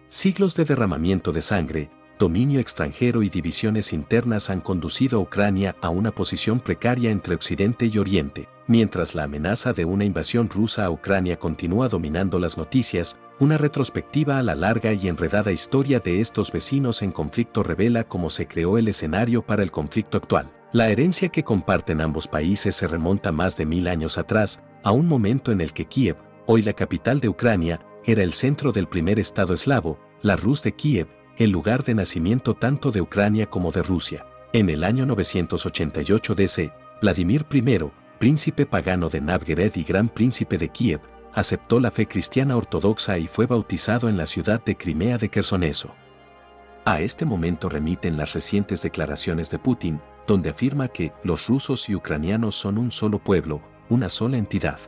Siglos de derramamiento de sangre, dominio extranjero y divisiones internas han conducido a Ucrania a una posición precaria entre Occidente y Oriente. Mientras la amenaza de una invasión rusa a Ucrania continúa dominando las noticias, una retrospectiva a la larga y enredada historia de estos vecinos en conflicto revela cómo se creó el escenario para el conflicto actual. La herencia que comparten ambos países se remonta más de 1000 años atrás, a un momento en el que Kiev, hoy la capital de Ucrania, era el centro del primer estado eslavo, la Rus de Kiev, el lugar de nacimiento tanto de Ucrania como de Rusia. En el año 988 DC, Vladimir I, príncipe pagano de Novgorod y gran príncipe de Kiev, aceptó la fe cristiana ortodoxa y fue bautizado en la ciudad de Crimea de Quersoneso. A este momento remiten las recientes declaraciones de Putin, donde afirma que los rusos y ucranianos son un solo pueblo, una sola entidad.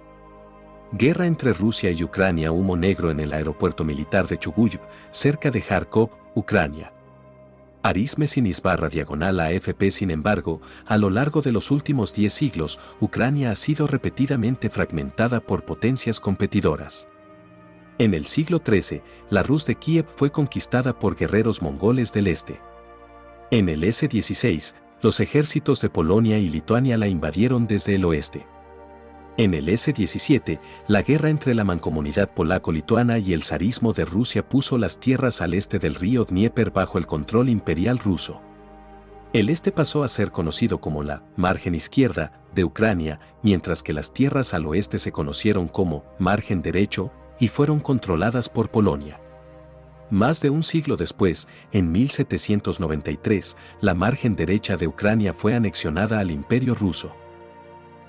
Guerra entre Rusia y Ucrania. Humo negro en el aeropuerto militar de Chuguyev, cerca de Kharkov, Ucrania. /AFP. Sin embargo, a lo largo de los últimos 10 siglos, Ucrania ha sido repetidamente fragmentada por potencias competidoras. En el siglo XIII, la Rus de Kiev fue conquistada por guerreros mongoles del este. En el S-16, los ejércitos de Polonia y Lituania la invadieron desde el oeste. En el S-17, la guerra entre la mancomunidad polaco-lituana y el zarismo de Rusia puso las tierras al este del río Dnieper bajo el control imperial ruso. El este pasó a ser conocido como la margen izquierda de Ucrania, mientras que las tierras al oeste se conocieron como margen derecho y fueron controladas por Polonia. Más de un siglo después, en 1793, la margen derecha de Ucrania fue anexionada al Imperio ruso.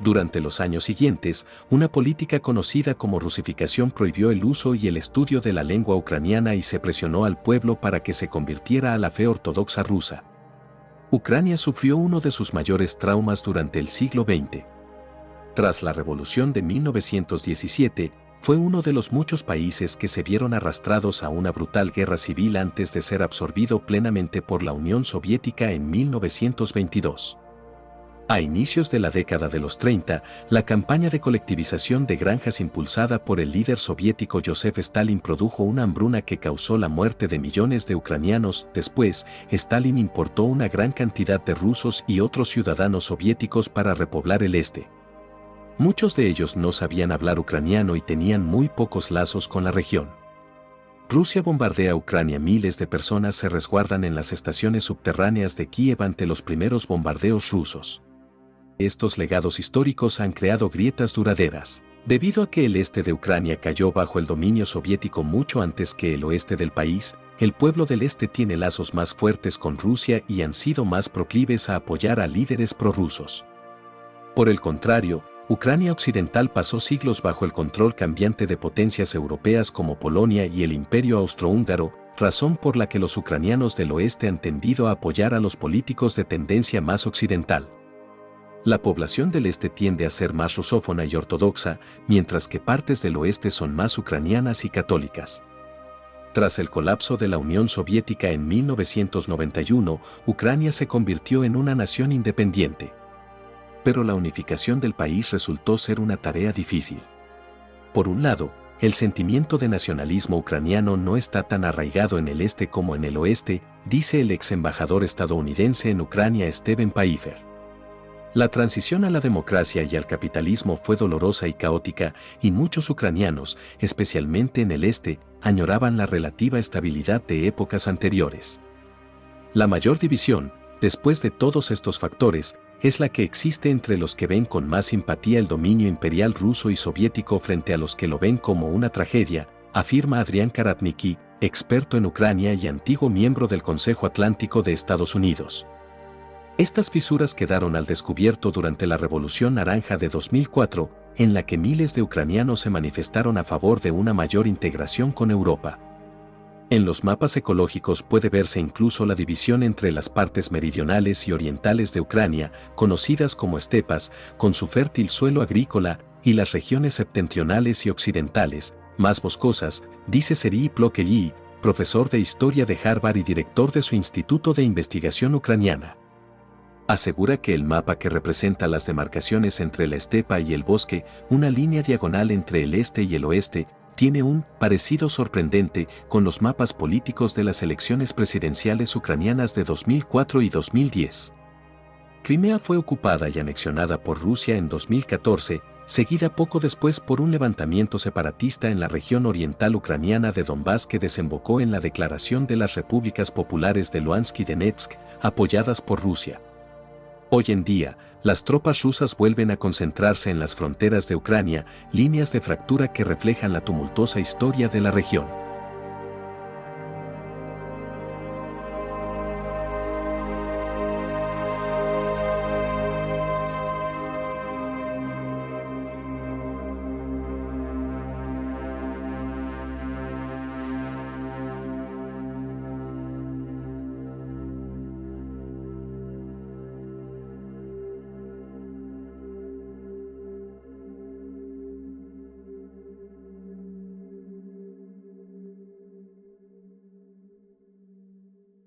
Durante los años siguientes, una política conocida como rusificación prohibió el uso y el estudio de la lengua ucraniana y se presionó al pueblo para que se convirtiera a la fe ortodoxa rusa. Ucrania sufrió uno de sus mayores traumas durante el siglo XX. Tras la Revolución de 1917, fue uno de los muchos países que se vieron arrastrados a una brutal guerra civil antes de ser absorbido plenamente por la Unión Soviética en 1922. A inicios de la década de los 30, la campaña de colectivización de granjas impulsada por el líder soviético Joseph Stalin produjo una hambruna que causó la muerte de millones de ucranianos. Después, Stalin importó una gran cantidad de rusos y otros ciudadanos soviéticos para repoblar el este. Muchos de ellos no sabían hablar ucraniano y tenían muy pocos lazos con la región. Rusia bombardea Ucrania. Miles de personas se resguardan en las estaciones subterráneas de Kiev ante los primeros bombardeos rusos. Estos legados históricos han creado grietas duraderas. Debido a que el este de Ucrania cayó bajo el dominio soviético mucho antes que el oeste del país, el pueblo del este tiene lazos más fuertes con Rusia y han sido más proclives a apoyar a líderes prorrusos. Por el contrario, Ucrania occidental pasó siglos bajo el control cambiante de potencias europeas como Polonia y el Imperio Austrohúngaro, razón por la que los ucranianos del oeste han tendido a apoyar a los políticos de tendencia más occidental. La población del este tiende a ser más rusófona y ortodoxa, mientras que partes del oeste son más ucranianas y católicas. Tras el colapso de la Unión Soviética en 1991, Ucrania se convirtió en una nación independiente. Pero la unificación del país resultó ser una tarea difícil. Por un lado, el sentimiento de nacionalismo ucraniano no está tan arraigado en el este como en el oeste, dice el ex embajador estadounidense en Ucrania Steven Pfeiffer. La transición a la democracia y al capitalismo fue dolorosa y caótica, y muchos ucranianos, especialmente en el este, añoraban la relativa estabilidad de épocas anteriores. La mayor división, después de todos estos factores, es la que existe entre los que ven con más simpatía el dominio imperial ruso y soviético frente a los que lo ven como una tragedia, afirma Adrián Karatniki, experto en Ucrania y antiguo miembro del Consejo Atlántico de Estados Unidos. Estas fisuras quedaron al descubierto durante la Revolución Naranja de 2004, en la que miles de ucranianos se manifestaron a favor de una mayor integración con Europa. En los mapas ecológicos puede verse incluso la división entre las partes meridionales y orientales de Ucrania, conocidas como estepas, con su fértil suelo agrícola, y las regiones septentrionales y occidentales, más boscosas, dice Serhiy Plokhelyi, profesor de Historia de Harvard y director de su Instituto de Investigación Ucraniana. Asegura que el mapa que representa las demarcaciones entre la estepa y el bosque, una línea diagonal entre el este y el oeste, tiene un parecido sorprendente con los mapas políticos de las elecciones presidenciales ucranianas de 2004 y 2010. Crimea fue ocupada y anexionada por Rusia en 2014, seguida poco después por un levantamiento separatista en la región oriental ucraniana de Donbass que desembocó en la declaración de las repúblicas populares de Luhansk y Donetsk, apoyadas por Rusia. Hoy en día, las tropas rusas vuelven a concentrarse en las fronteras de Ucrania, líneas de fractura que reflejan la tumultuosa historia de la región.